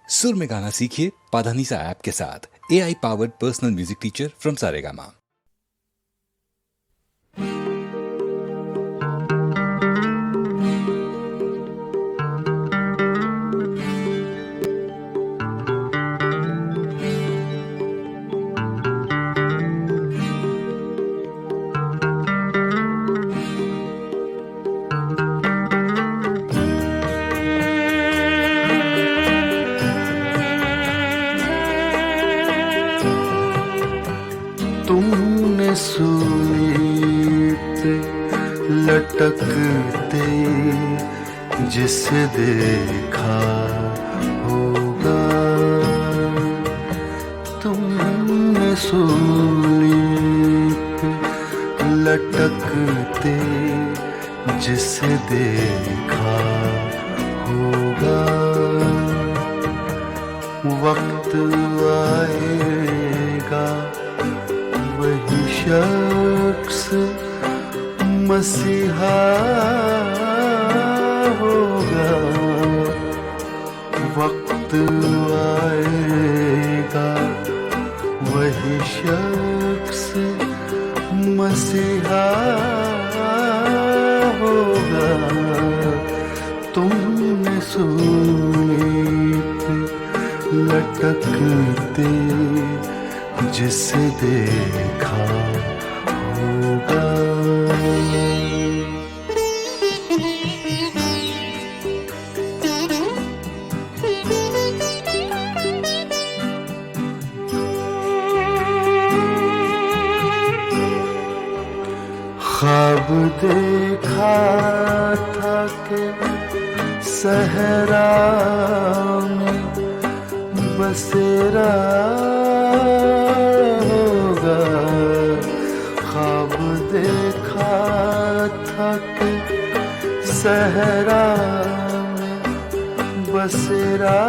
सुर में गाना सीखिए पाधानीसा ऐप के साथ। AI powered personal music teacher from Saregama. तुमने सूली पे लटकते जिसे देखा होगा, तुमने सूली पे लटकते जिसे देखा होगा। वक्त आएगा वही शख्स मसीहा होगा। वक्त आएगा वही शख्स मसीहा होगा। तुमने सूली पे लटकते जिसे देखा होगा। ख्वाब देखा था कि सहरा में बसेरा होगा। ख्वाब देखा था कि सहरा में बसेरा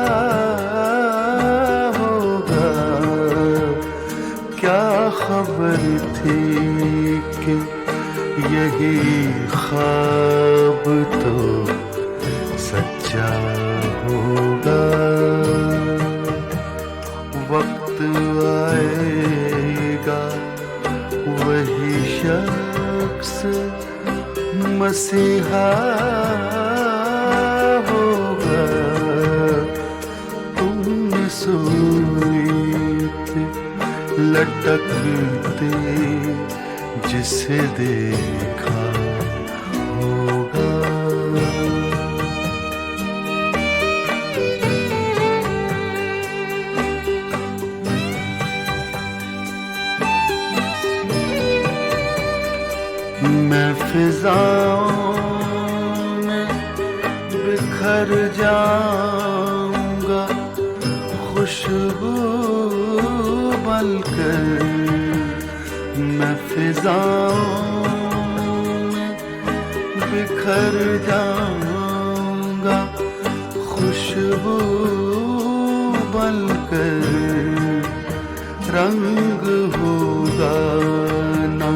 होगा। क्या खबर थी कि यही ख्वाब तो सच्चा होगा। वक्त आएगा वही शख्स मसीहा होगा। तुमने सूली पे लटकते जिसे देखा होगा। मैं फिजाओं में बिखर जाऊंगा खुशबू बनकर। मैं फिजाओं में बिखर जाऊंगा खुशबू बनकर। रंग होगा ना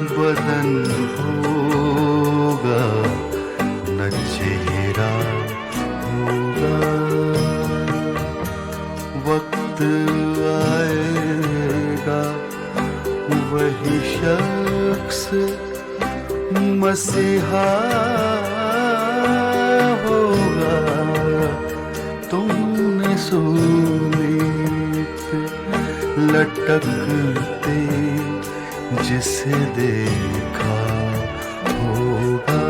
बदन होगा न चेहरा होगा। वक्त आएगा वही शख्स मसीहा होगा। तुमने सूली पे लटकते जिसे देखा होगा।